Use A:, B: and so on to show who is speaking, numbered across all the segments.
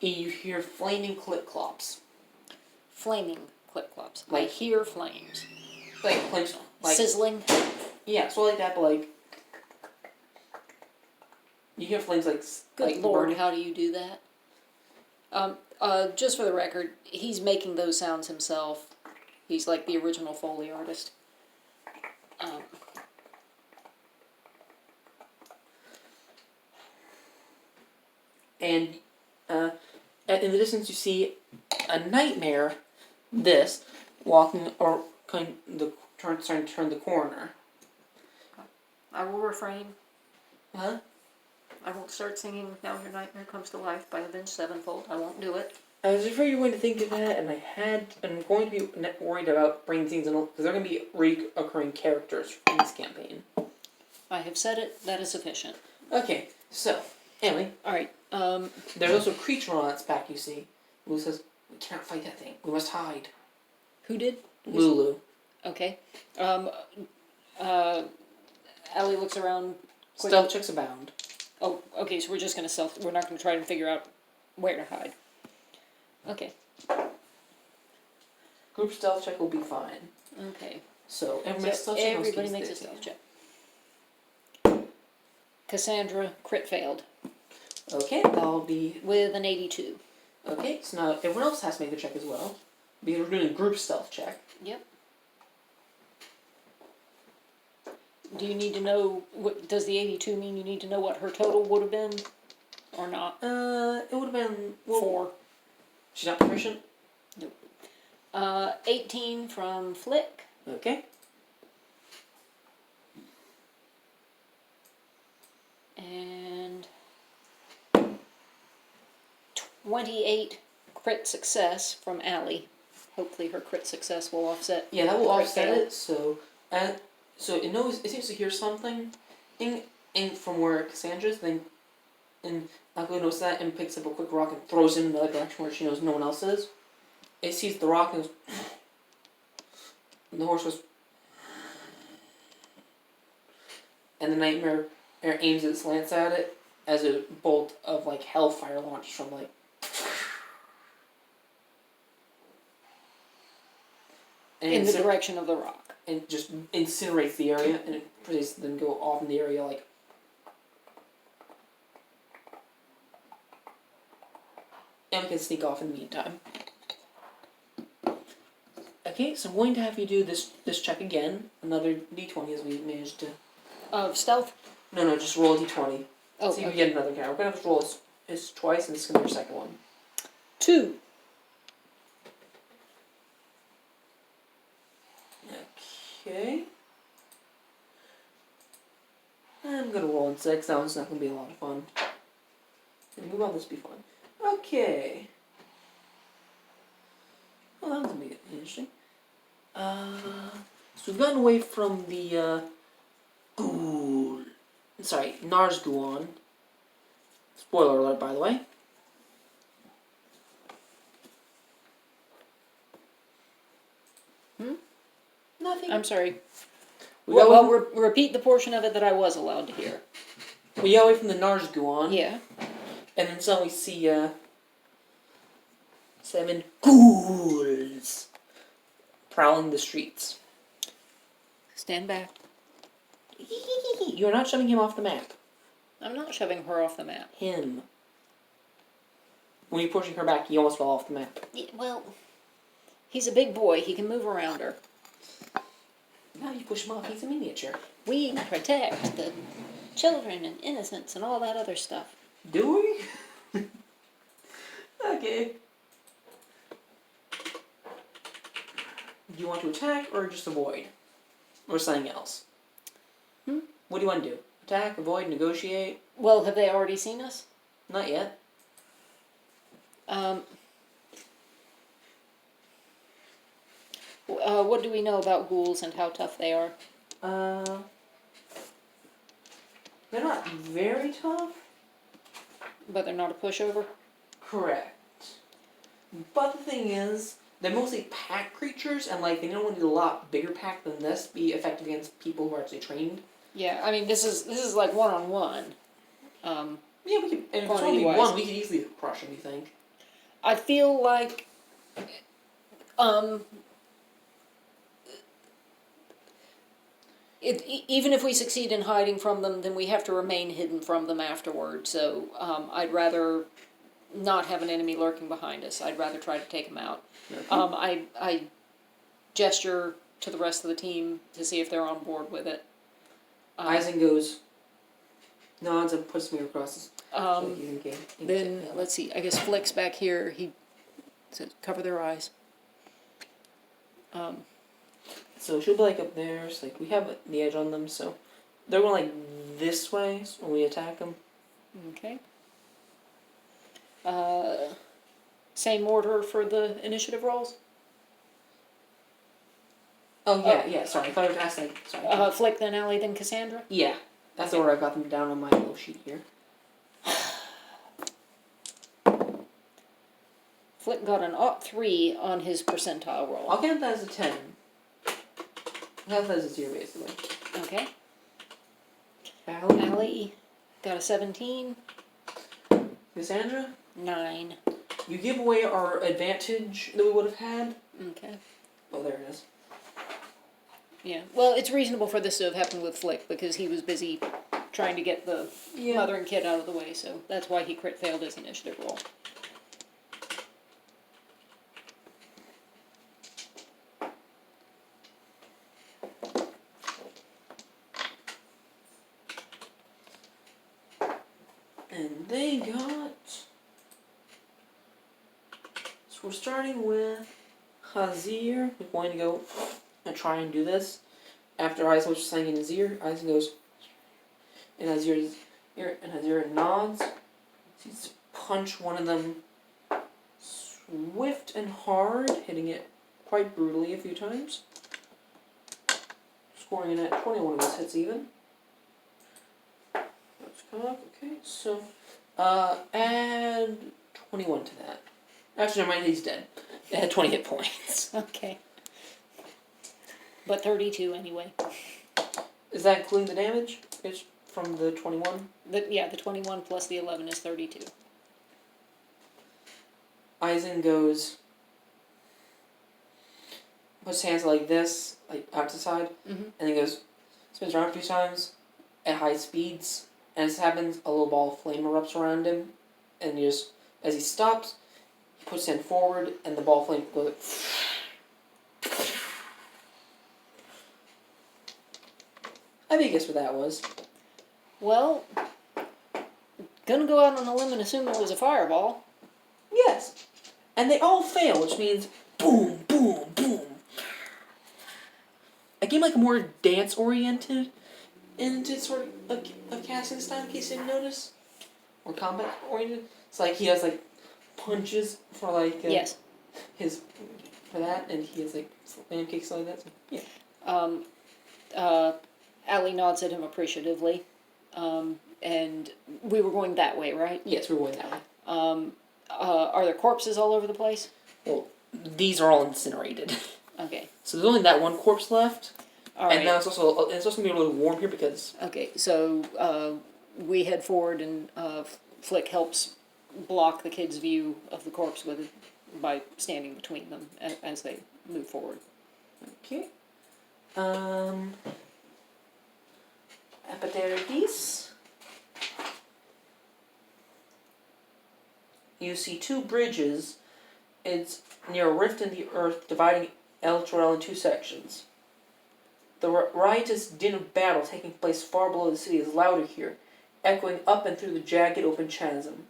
A: And you hear flaming clip-clops.
B: Flaming clip-clops.
A: Like,
B: I hear flames.
A: Like flames, like
B: sizzling?
A: Yeah, so like that, but like you hear flames like
B: Good
A: like
B: Lord,
A: burning.
B: how do you do that? Just for the record, he's making those sounds himself. He's like the original Foley artist.
A: And in the distance you see a nightmare, walking or starting to turn the corner.
B: I will refrain.
A: Huh?
B: I won't start singing Now Your Nightmare Comes to Life by Avenged Sevenfold. I won't do it.
A: I was afraid you were going to think of that, and I'm going to be worried about bringing things in, because they're going to be reoccurring characters in this campaign.
B: I have said it. That is sufficient.
A: Okay, so, anyway.
B: Alright,
A: There's also a creature on its back, you see. Lulu says, we can't fight that thing. We must hide.
B: Who did?
A: Lulu.
B: Okay. Allie looks around quickly.
A: Stealth checks abound.
B: Oh, okay, so we're just gonna we're not gonna try to figure out where to hide. Okay.
A: Group stealth check will be fine.
B: Okay.
A: So,
B: everybody makes a stealth check. Cassandra, crit failed.
A: Okay, that'll be...
B: With an 82.
A: Okay, so now everyone else has to make a check as well. Because we're doing a group stealth check.
B: Yep. Do you need to know, does the 82 mean you need to know what her total would have been? Or not?
A: It would have been...
B: 4.
A: She's not proficient?
B: Nope. 18 from Flick.
A: Okay.
B: And 28 crit success from Allie. Hopefully her crit success will offset.
A: Yeah, that will offset it. So it knows, it seems to hear something from where Cassandra's. Then Allie knows that and picks up a quick rock and throws it in another direction where she knows no one else is. It sees the rock and goes, and the horse goes, and the nightmare aims its lance at it as a bolt of like hellfire launches from like.
B: In the direction of the rock.
A: And just incinerates the area, and it proceeds to then go off in the area like. And we can sneak off in the meantime. Okay, so I'm going to have you do this check again. Another d20 as we managed to.
B: Of stealth?
A: No, just roll a d20.
B: Oh,
A: see if we get another guy. We're going to have to roll this twice, and this is going to be your second one.
B: 2.
A: Okay. I'm going to roll in 6. That one's not going to be a lot of fun. Move on, this will be fun. Okay. Well, that one's going to be interesting. So we've gotten away from the, Narsguon. Spoiler alert, by the way. Nothing.
B: I'm sorry. Well, repeat the portion of it that I was allowed to hear.
A: We got away from the Narsguon.
B: Yeah.
A: And then suddenly we see 7 ghouls prowling the streets.
B: Stand back.
A: You're not shoving him off the map.
B: I'm not shoving her off the map.
A: Him. When you're pushing her back, he almost fell off the map.
B: Yeah, well, he's a big boy. He can move around her.
A: Now you push him off, he's a miniature.
B: We protect the children and innocents and all that other stuff.
A: Do we? Okay. Do you want to attack or just avoid? Or something else? What do you want to do? Attack, avoid, negotiate?
B: Well, have they already seen us?
A: Not yet.
B: What do we know about ghouls and how tough they are?
A: They're not very tough.
B: But they're not a pushover?
A: Correct. But the thing is, they're mostly pack creatures, and like they don't need a lot bigger pack than this to be effective against people who are actually trained.
B: Yeah, I mean this is like one-on-one.
A: Yeah, we could. And if it's only
B: Quantity-wise.
A: one, we could easily crush him. You think?
B: I feel like, even if we succeed in hiding from them, then we have to remain hidden from them afterward. So I'd rather not have an enemy lurking behind us. I'd rather try to take them out.
A: Okay.
B: I gesture to the rest of the team to see if they're on board with it.
A: Eisen goes, nods and puts me across. So you can
B: Then let's see. I guess Flick's back here. He says, "Cover their eyes."
A: So she'll be like up there. So like we have the edge on them. So they're going like this way when we attack them.
B: Okay. Same order for the initiative rolls.
A: Oh yeah. Sorry, I thought I was asking. Sorry.
B: Flick, then Allie, then Cassandra.
A: Yeah, that's the order I got them down on my little sheet here.
B: Flick got an 3 on his percentile roll.
A: I'll count that as a 10. I'll count that as a 0 basically.
B: Okay.
A: Allie.
B: Allie got a 17.
A: Cassandra.
B: 9.
A: You give away our advantage that we would have had.
B: Okay.
A: Oh, there it is.
B: Yeah. Well, it's reasonable for this to have happened with Flick because he was busy trying to get the mother and kid out of the way, so that's why he crit failed his initiative roll.
A: And they got. So we're starting with Hazir. We're going to go and try and do this. After Eisen was saying in his ear, Eisen goes in Hazir's ear, and Hazir nods. He's punch one of them swift and hard, hitting it quite brutally a few times. Scoring in at 21 of his hits even. Let's come up, okay, so add 21 to that. Actually, never mind, he's dead. It had 20 hit points.
B: Okay. But 32 anyway.
A: Is that including the damage? It's from the 21?
B: The 21 plus the 11 is 32.
A: Eisen goes, puts his hands like this, like out to the side, and then goes, spins around a few times at high speeds, and as it happens, a little ball of flame erupts around him, and he just, as he stops, he puts his hand forward, and the ball of flame goes. I think guess what that was.
B: Well, gonna go out on a limb and assume it was a fireball.
A: Yes. And they all fail, which means boom, boom, boom. A game like more dance-oriented into sort of casting style, in case you didn't notice. Or combat-oriented. It's like he has like punches for like
B: Yes.
A: his for that, and he has like slam kicks like that. So,
B: yeah. Allie nods at him appreciatively. And we were going that way, right?
A: Yes, we're going that way.
B: Are there corpses all over the place?
A: Well, these are all incinerated.
B: Okay.
A: So there's only that one corpse left.
B: All right.
A: And now it's also gonna be a little warm here because.
B: Okay, so we head forward and Flick helps block the kid's view of the corpse by standing between them as they move forward.
A: Okay. Pt16. You see two bridges. It's near a rift in the earth dividing Elturel in two sections. The riotous din of battle taking place far below the city is louder here, echoing up and through the jagged open chasm.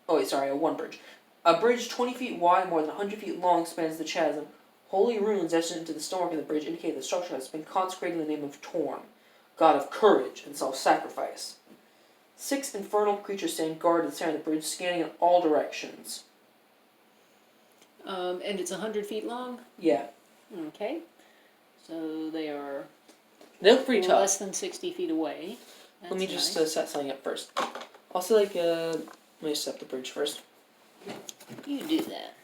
A: Oh wait, sorry, one bridge. A bridge 20 feet wide, more than 100 feet long, spans the chasm. Holy runes etched into the stonework of the bridge indicate the structure has been consecrated in the name of Torm, god of courage and self-sacrifice. 6 infernal creatures stand guard at the center of the bridge, scanning in all directions.
B: And it's 100 feet long?
A: Yeah.
B: Okay. So they are
A: They look pretty tough.
B: less than 60 feet away. That's
A: Let me just
B: nice.
A: set something up first. I'll say like, let me set up the bridge first.
B: You do that.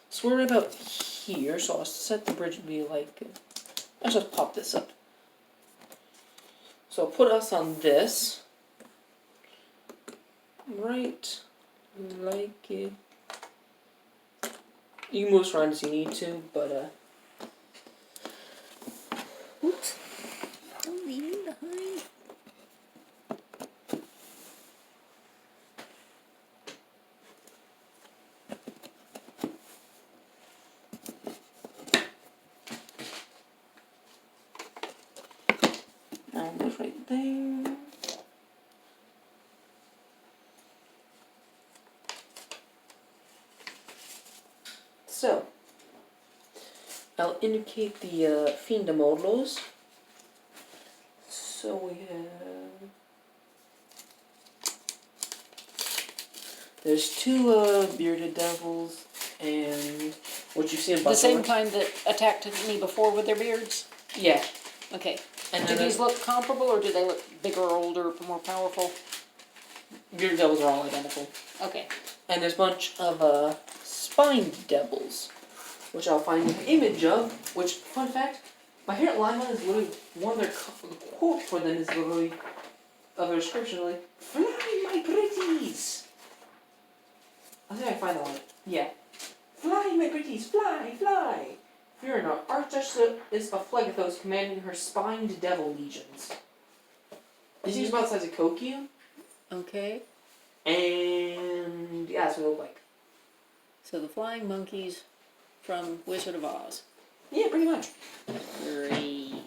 A: So we're about here, so I'll set the bridge to be like, let's just pop this up. So I'll put us on this. Right. Like it. You can move us around as you need to, but
B: Oops. Don't leave me behind.
A: now goes right there. So I'll indicate the Fienda models. So we have. There's two bearded devils, and what you see in
B: The same
A: Baldur.
B: kind that attacked me before with their beards?
A: Yeah.
B: Okay.
A: And
B: Do
A: then
B: these look comparable, or do they look bigger, older, more powerful?
A: bearded devils are all identical.
B: Okay.
A: And there's a bunch of spined devils, which I'll find an image of. Which, fun fact, my favorite line on is literally one of their the quote for them is literally of their description, like "Fly, my pretties." I think I can find that one. Yeah, "Fly, my pretties, fly, fly." Fear not, Archduchess is a Phlegethos commanding her spined devil legions. This seems about the size of Kokyu,
B: Okay.
A: and yeah, that's what they look like.
B: So the flying monkeys from Wizard of Oz.
A: Yeah, pretty much.
B: Great.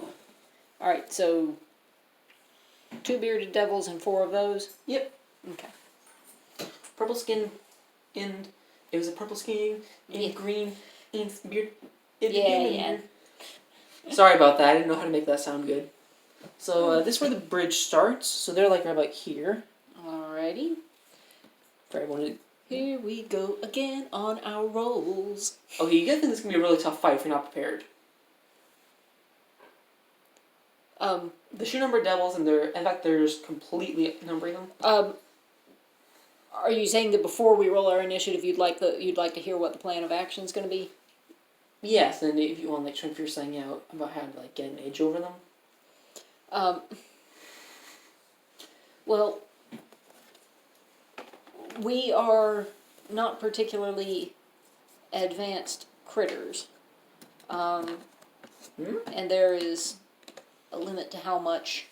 B: Alright, so 2 bearded devils and 4 of those?
A: Yep.
B: Okay.
A: Purple skin, and it was a purple skin and
B: Yeah.
A: green and beard. And
B: Yeah,
A: human
B: yeah.
A: beard. Sorry about that. I didn't know how to make that sound good. So this is where the bridge starts. So they're like right about here.
B: Alrighty.
A: For everyone to...
B: Here we go again on our rolls.
A: Okay, you guys think this is gonna be a really tough fight if you're not prepared. The shoe number devils, and in fact, they're just completely numbering them.
B: Are you saying that before we roll our initiative, you'd like to hear what the plan of action is going to be?
A: Yes, and if you want like Shrimp, you're saying out about how to like get an edge over them.
B: Well, we are not particularly advanced critters, and there is a limit to how much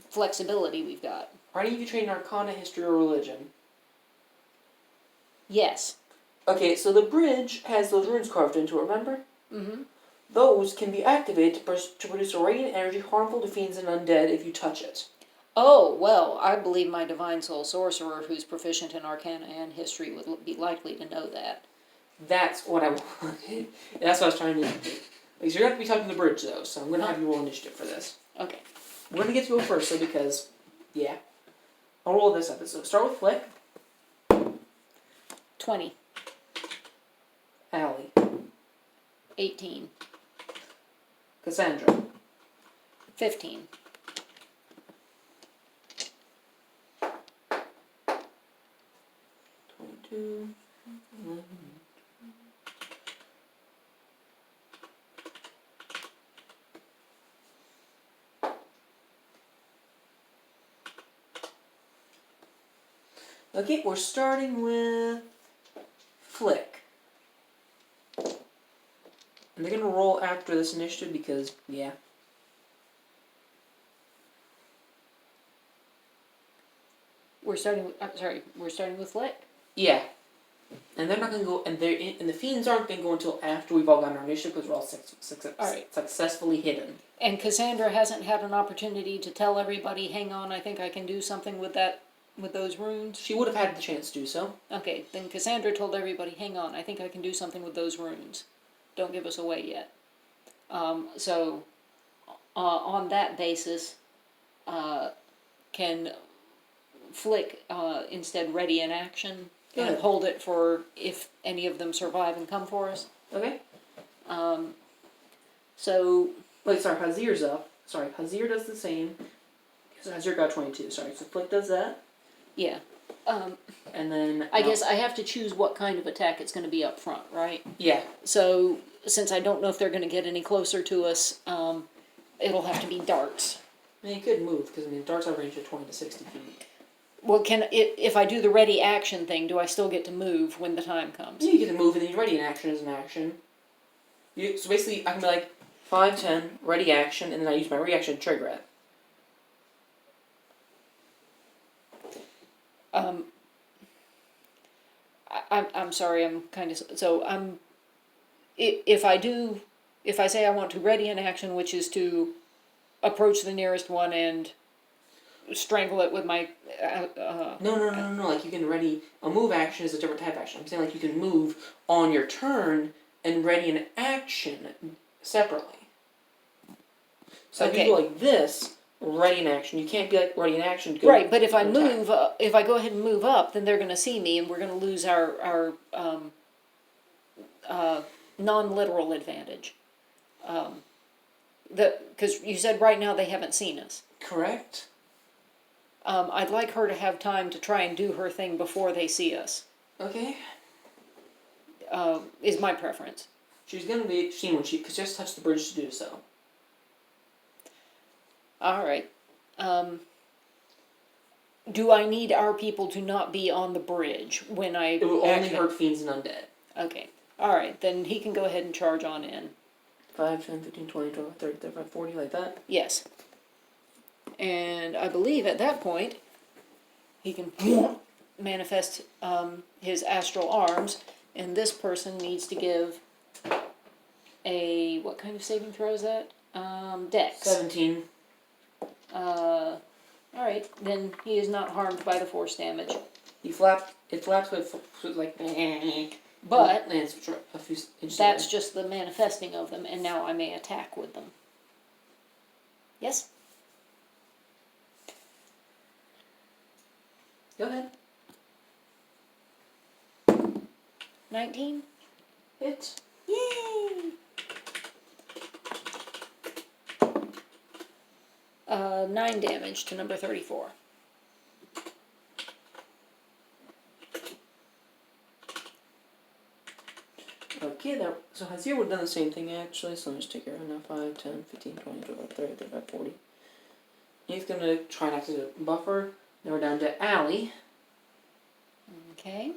B: flexibility we've got.
A: Are any of you trained in Arcana, History, or Religion?
B: Yes.
A: Okay, so the bridge has those runes carved into it, remember?
B: Mm-hmm.
A: Those can be activated to produce a radiant energy harmful to fiends and undead if you touch it.
B: Oh, well, I believe my Divine Soul Sorcerer, who's proficient in Arcana and History, would be likely to know that.
A: That's what I wanted. That's what I was trying to do. Because you're going to be talking to the bridge, though, so I'm going to have you roll initiative for this.
B: Okay.
A: We're going to get to go first, though, because, yeah. I'll roll this up. So start with Flick.
B: 20.
A: Allie.
B: 18.
A: Cassandra.
B: 15.
A: 22. 11. Okay, we're starting with Flick. And they're gonna roll after this initiative because, yeah.
B: We're starting with Flick?
A: Yeah. And they're not gonna go, and the fiends aren't gonna go until after we've all gotten our initiative because we're all
B: Alright.
A: successfully hidden.
B: And Cassandra hasn't had an opportunity to tell everybody, hang on, I think I can do something with those runes?
A: She would have had the chance to do so.
B: Okay, then Cassandra told everybody, hang on, I think I can do something with those runes. Don't give us away yet. So, on that basis, can Flick instead ready an action and hold it for if any of them survive and come for us?
A: Okay.
B: So...
A: Wait, sorry, Hazir's up. Sorry, Hazir does the same. So Hazir got 22, sorry. So Flick does that.
B: Yeah.
A: And then
B: I guess I have to choose what kind of attack it's going to be up front, right?
A: yeah.
B: So since I don't know if they're going to get any closer to us, it'll have to be darts.
A: I mean, you could move because I mean darts are range of 20 to 60 feet.
B: Well, if I do the ready action thing, do I still get to move when the time comes?
A: Yeah, you get to move and then you're ready in action as an action. So basically, I can be like 5, 10, ready action, and then I use my reaction to trigger it.
B: I'm sorry. I'm kind of so I'm. If I say I want to ready an action, which is to approach the nearest one and strangle it with my.
A: No. Like you can ready a move action is a different type of action. I'm saying like you can move on your turn and ready an action separately. So if you go like this, ready an action. You can't be like ready an action. Go
B: Right, but if I
A: attack.
B: move, if I go ahead and move up, then they're going to see me, and we're going to lose our non-literal advantage. Because you said right now they haven't seen us.
A: Correct.
B: I'd like her to have time to try and do her thing before they see us.
A: Okay.
B: Is my preference.
A: She's gonna be seen when she just touched the bridge to do so.
B: All right. Do I need our people to not be on the bridge when I?
A: It will only hurt fiends and undead.
B: Okay. All right, then he can go ahead and charge on in.
A: 5, 10, 15, 20, 25, 30, 35, 40, like that?
B: Yes. And I believe at that point, he can manifest his astral arms, and this person needs to give a, what kind of saving throw is that? Dex.
A: 17.
B: Alright, then he is not harmed by the force damage.
A: It flaps with like,
B: But
A: lands a few inches
B: that's
A: away.
B: just the manifesting of them, and now I may attack with them. Yes?
A: Go ahead.
B: 19?
A: Hit.
B: Yay! 9 damage to number 34.
A: Okay, so Hazir would have done the same thing actually, so let me just take care of it now. 5, 10, 15, 20, 25, 30, 35, 40. He's gonna try and act as a buffer. Now we're down to Allie.
B: Okay.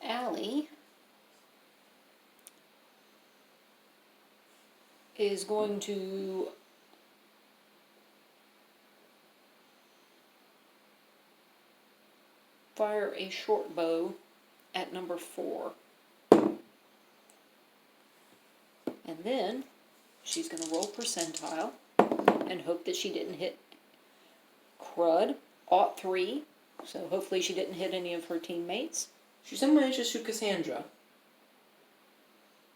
B: Allie is going to fire a short bow at number 4. And then she's going to roll percentile and hope that she didn't hit crud. Ought 3. So hopefully she didn't hit any of her teammates.
A: She somehow managed to shoot Cassandra.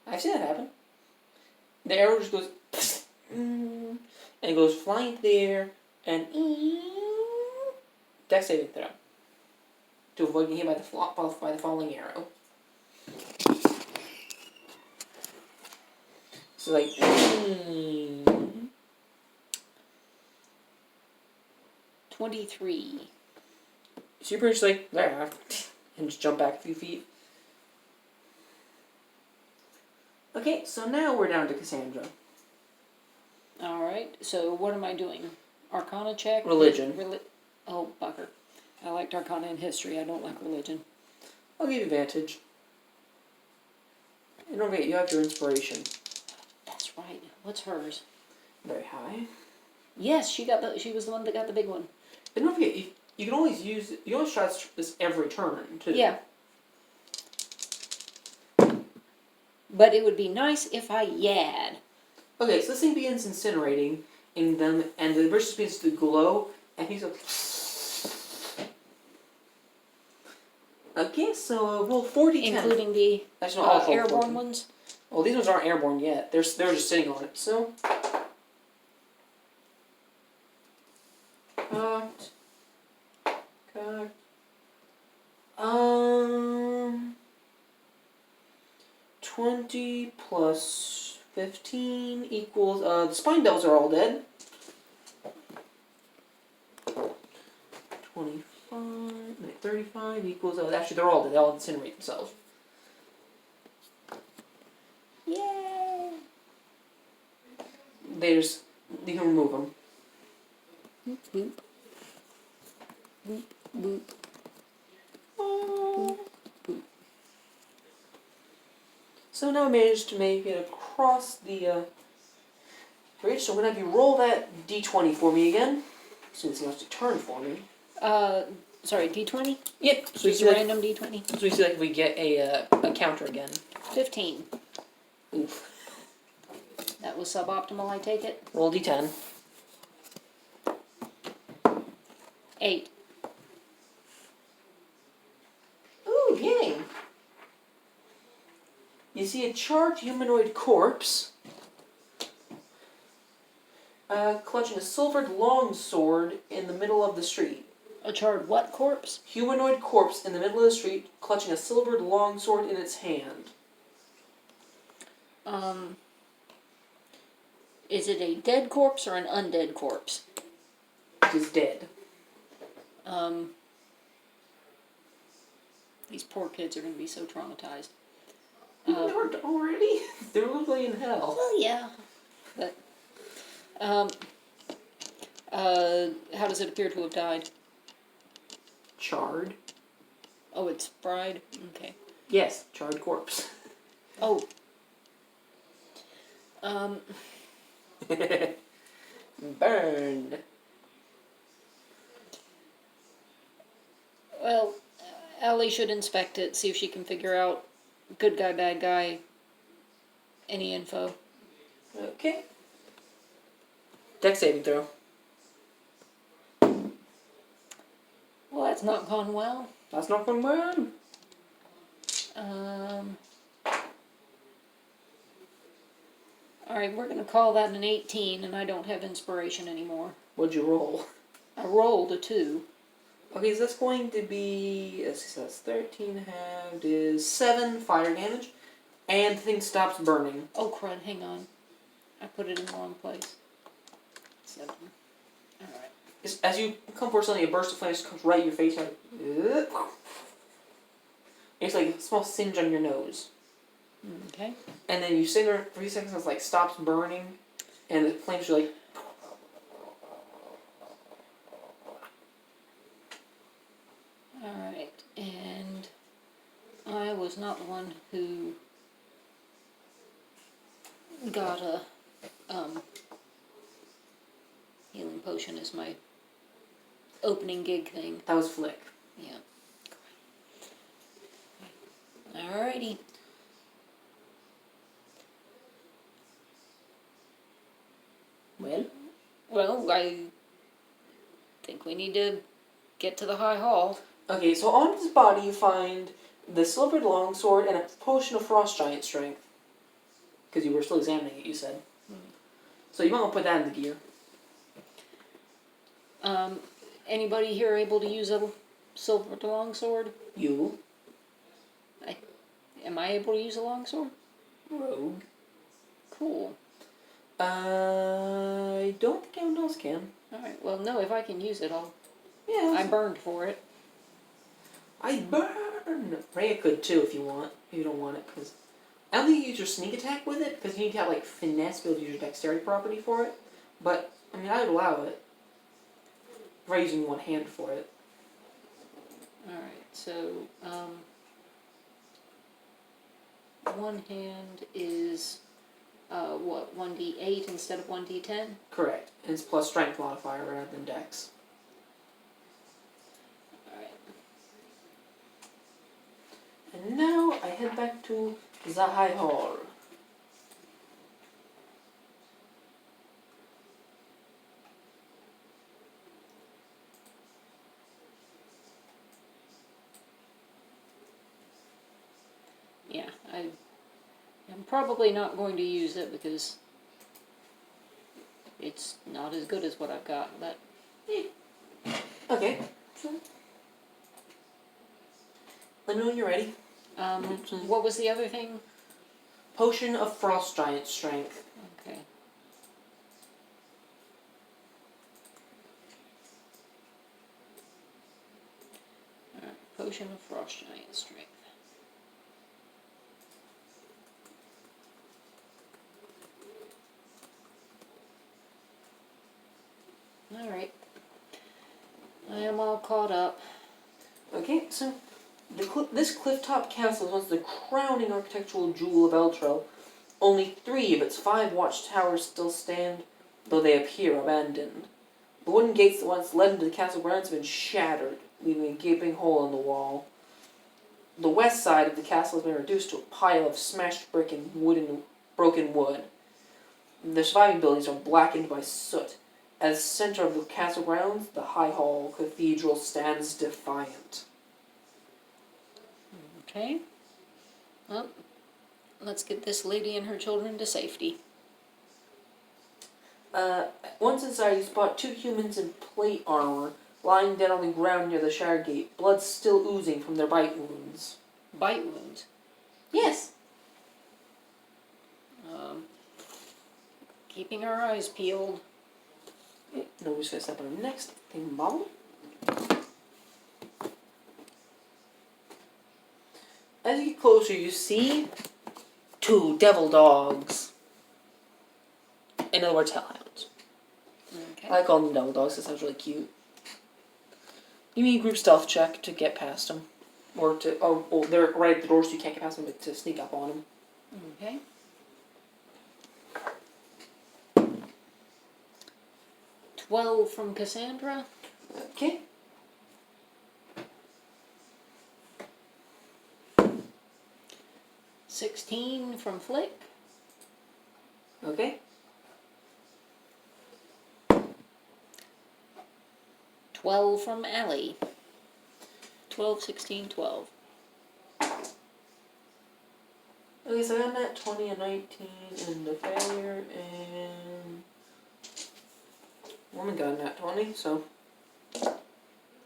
A: I've seen that happen. The arrow just goes and it goes flying into the air and dex saving throw to avoid getting hit by the falling arrow. So like
B: 23.
A: so you're pretty much like there and just jump back a few feet. Okay, so now we're down to Cassandra.
B: Alright, so what am I doing? Arcana check?
A: Religion.
B: Oh, bugger. I liked Arcana and History, I don't like Religion.
A: I'll give you advantage. And don't forget, you have your inspiration.
B: That's right. What's hers?
A: Very high.
B: Yes, she was the one that got the big one.
A: And don't forget, you can always use, you always try this every turn, too.
B: Yeah. But it would be nice if I yad.
A: Okay, so this thing begins incinerating in them, and the bridge begins to glow, and he's like... Okay, so roll 40 10.
B: Including the
A: That's not all
B: airborne
A: 14.
B: ones?
A: Well, these ones aren't airborne yet. They're just sitting on it, so... 20 plus 15 equals... the spine devils are all dead. 35 equals... Oh, actually, they're all dead. They all incinerate themselves.
B: Yay!
A: You can remove them.
B: Boop, boop. Boop, boop.
A: So now I managed to make it across the bridge. So I'm going to have you roll that d20 for me again. Since he wants to turn for me.
B: Sorry, D20?
A: Yep. So
B: Just a random D20.
A: So we see like we get a counter again.
B: 15.
A: Oof.
B: That was suboptimal, I take it?
A: Roll d10.
B: 8.
A: Ooh, yay! You see a charred humanoid corpse clutching a silvered longsword in the middle of the street.
B: A charred what corpse?
A: Humanoid corpse in the middle of the street clutching a silvered longsword in its hand.
B: Is it a dead corpse or an undead corpse?
A: It is dead.
B: These poor kids are going to be so traumatized.
A: They weren't already? They're literally in hell.
B: Well, yeah. But, how does it appear to have died?
A: Charred?
B: Oh, it's fried? Okay.
A: Yes, charred corpse.
B: Oh.
A: Burned.
B: Well, Allie should inspect it, see if she can figure out good guy, bad guy, any info.
A: Okay. Dex saving throw.
B: Well, that's not gone well.
A: That's not going well.
B: Alright, we're going to call that an 18, and I don't have inspiration anymore.
A: What'd you roll?
B: I rolled a 2.
A: Okay, so that's going to be, let's see, so that's 13 halved is 7 fire damage, and the thing stops burning.
B: Oh, crud, hang on. I put it in the wrong place. 7. Alright.
A: As you come for something, a burst of flames comes right in your face, like, ugh. It's like a small singe on your nose.
B: Okay.
A: And then you sit there for 3 seconds, it's like stops burning, and the flames are like...
B: Alright, and I was not the one who got a healing potion as my opening gig thing.
A: That was Flick.
B: Yeah. Alrighty. Well, I think we need to get to the High Hall.
A: Okay, so on his body you find the silvered longsword and a potion of frost giant strength. Because you were still examining it, you said. So you might want to put that in the gear.
B: Anybody here able to use a silver longsword?
A: You.
B: Am I able to use a longsword?
A: Rogue.
B: Cool.
A: I don't think anyone else can.
B: Alright, well, no, if I can use it, I'll...
A: Yeah.
B: I burned for it.
A: I burn! Rhea could too if you want. If you don't want it, because... I don't think you use your sneak attack with it, because you need to have, like, finesse to be able to use your dexterity property for it. But, I mean, I would allow it. If I'm using one hand for it.
B: Alright, so, one hand is, what, 1d8 instead of 1d10?
A: Correct. And it's plus strength modifier rather than dex.
B: Alright.
A: And now I head back to the High Hall.
B: Yeah, I'm probably not going to use it because it's not as good as what I've got, but...
A: Okay. Let me know when you're ready.
B: What was the other thing?
A: Potion of Frost Giant Strength.
B: Okay. Alright. potion of frost giant strength. Alright. I am all caught up.
A: Okay, so this clifftop castle is once the crowning architectural jewel of Eltrell. Only 3 of its 5 watchtowers still stand, though they appear abandoned. The wooden gates that once led into the castle grounds have been shattered, leaving a gaping hole in the wall. The west side of the castle has been reduced to a pile of smashed brick and broken wood. The surviving buildings are blackened by soot. As center of the castle grounds, the High Hall Cathedral stands defiant.
B: Okay. Well, let's get this lady and her children to safety.
A: Once inside, you spot 2 humans in plate armor lying dead on the ground near the Shire Gate, blood still oozing from their bite wounds.
B: Bite wounds?
A: Yes.
B: Keeping our eyes peeled.
A: Nobody's gonna step on the next thing, Bobble. As you get closer, you see 2 devil dogs. In other words, hellhounds.
B: Okay.
A: I call them devil dogs. That sounds really cute. You need a group stealth check to get past them, or to they're right at the door, so you can't get past them, but to sneak up on them.
B: Okay. "12 from Cassandra.
A: Okay.
B: "16 from Flick.
A: Okay.
B: 12 from Allie. 12, 16, 12.
A: Okay, so I got that 20 and 19 and the failure, and woman got that 20, so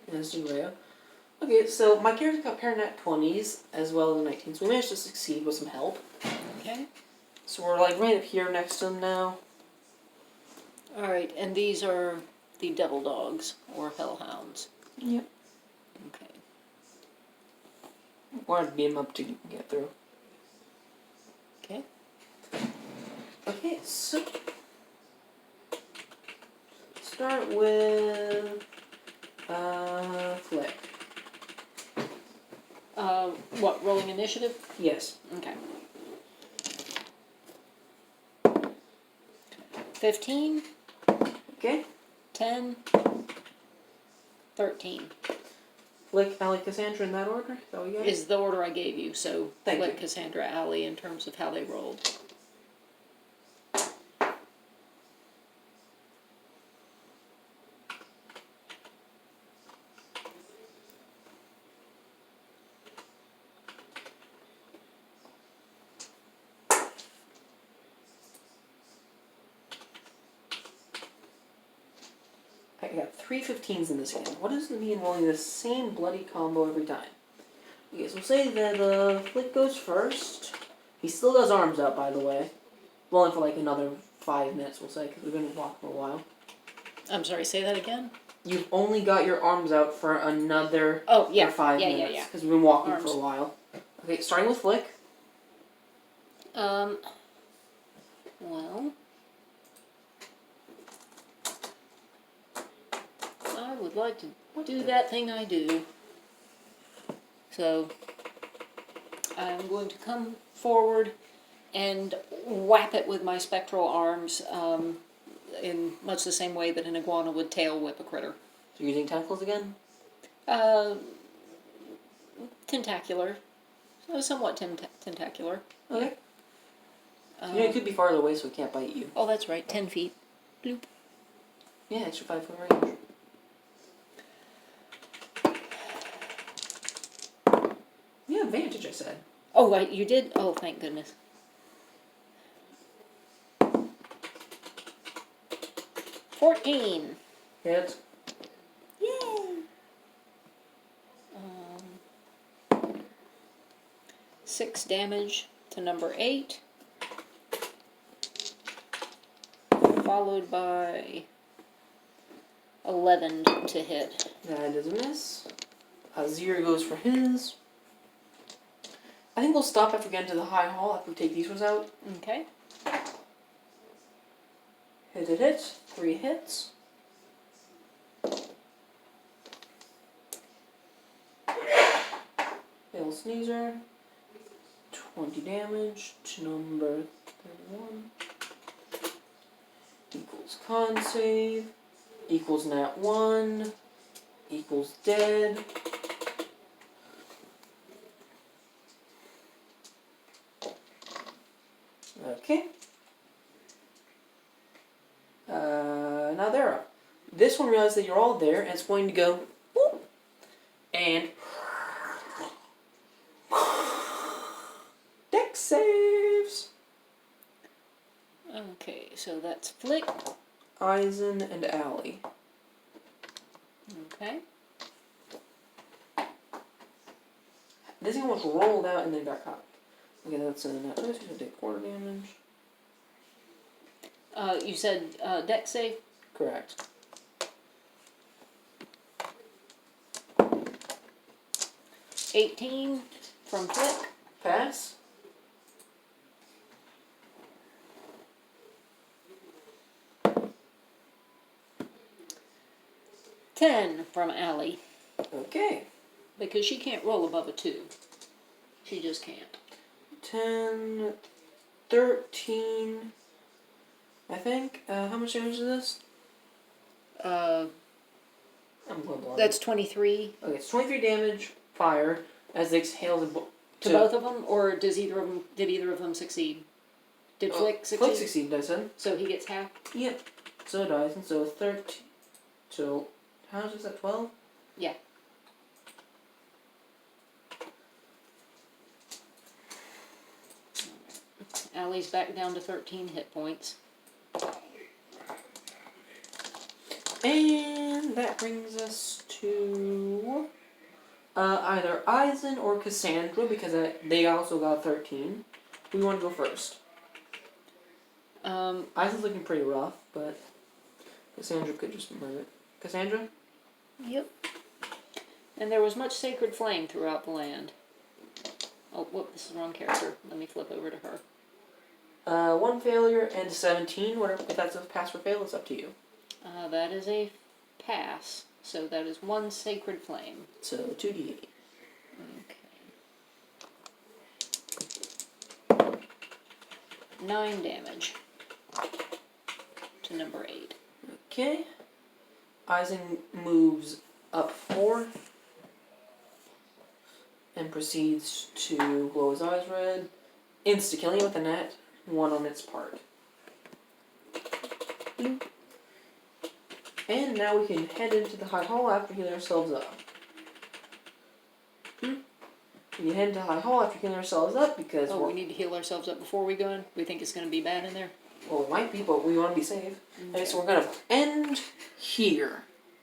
A: let's do Rhea. Okay, so my character got pair nat 20s as well as 19s. We managed to succeed with some help.
B: Okay.
A: So we're like right up here next to them now.
B: Alright, and these are the devil dogs, or hellhounds.
A: Yep.
B: Okay.
A: Wanted to beat them up to get through.
B: Okay.
A: Okay, so start with Flick.
B: What, rolling initiative?
A: Yes.
B: Okay. 15,
A: Okay.
B: 10, 13.
A: Flick, Allie, Cassandra in that order? Is that what you got?
B: Is the order I gave you, so
A: Thank
B: Flick,
A: you.
B: Cassandra, Allie in terms of how they rolled.
A: I got 3 15s in this hand. What does it mean rolling the same bloody combo every time? Okay, so we'll say that Flick goes first. He still does arms out, by the way. Well, for like another 5 minutes, we'll say, because we've been walking for a while.
B: I'm sorry, say that again?
A: You've only got your arms out for another
B: Oh, yeah.
A: 5
B: yeah,
A: minutes.
B: Yeah, yeah.
A: Because we've been walking
B: Arms.
A: for a while. Okay, starting with Flick.
B: Well, I would like to do that thing I do. So, I'm going to come forward and whap it with my spectral arms, in much the same way that an iguana would tail whip a critter.
A: So you're using tentacles again?
B: Tentacular. So somewhat tentacular.
A: Okay. It could be farther away, so it can't bite you.
B: Oh, that's right, 10 feet. Bloop.
A: Yeah, extra 5 foot range. Yeah, advantage, I said.
B: Oh, right, you did? Oh, thank goodness. 14.
A: Hit.
B: Yay! 6 damage to number 8. Followed by 11 to hit.
A: That is a miss. 0 goes for his. I think we'll stop after we get into the high hall after we take these ones out.
B: Okay.
A: Hit. 3 hits. Fail sneezer. 20 damage to number 31. Equals con save. Equals nat 1. Equals dead. Okay. Now they're up. This one realizes that you're all there, and it's going to go whoop, and deck saves.
B: Okay, so that's Flick.
A: Eisen and Allie.
B: Okay.
A: This thing was rolled out and then got caught. Okay, that's in that. She's gonna take 4 damage.
B: You said deck save?
A: Correct.
B: $18 from Flick.
A: Pass.
B: $10 from Allie.
A: Okay.
B: Because she can't roll above a 2. She just can't.
A: 10, 13. I think. How much damage is this? I'm going blind.
B: That's 23
A: Okay, it's 23 damage, fire, as it exhales
B: to both of them, or did either of them succeed? Did Flick succeed?
A: Flick succeeded, I said.
B: So he gets half?
A: Yep. So it dies, and so 13. So, how much is that, 12?
B: Yeah. Allie's back down to 13 hit points.
A: And that brings us to either Eisen or Cassandra, because they also got 13. Who do you want to go first? Eisen's looking pretty rough, but Cassandra could just murder it. Cassandra?
B: Yep. And there was much sacred flame throughout the land. Oh, whoop, this is the wrong character. Let me flip over to her.
A: 1 failure and 17. Whatever, if that's a pass or fail, it's up to you.
B: That is a pass. So that is 1 sacred flame.
A: So 2d8.
B: Okay. 9 damage to number 8.
A: Okay. Eisen moves up 4 and proceeds to glow his eyes red, insta-killing it with a nat 1 on its part. And now we can head into the High Hall after healing ourselves up. We can head into the High Hall after healing ourselves up because
B: we need to heal ourselves up before we go in? We think it's going to be bad in there?
A: well, it might be, but we want to be safe.
B: Okay.
A: Okay, so we're going to end here.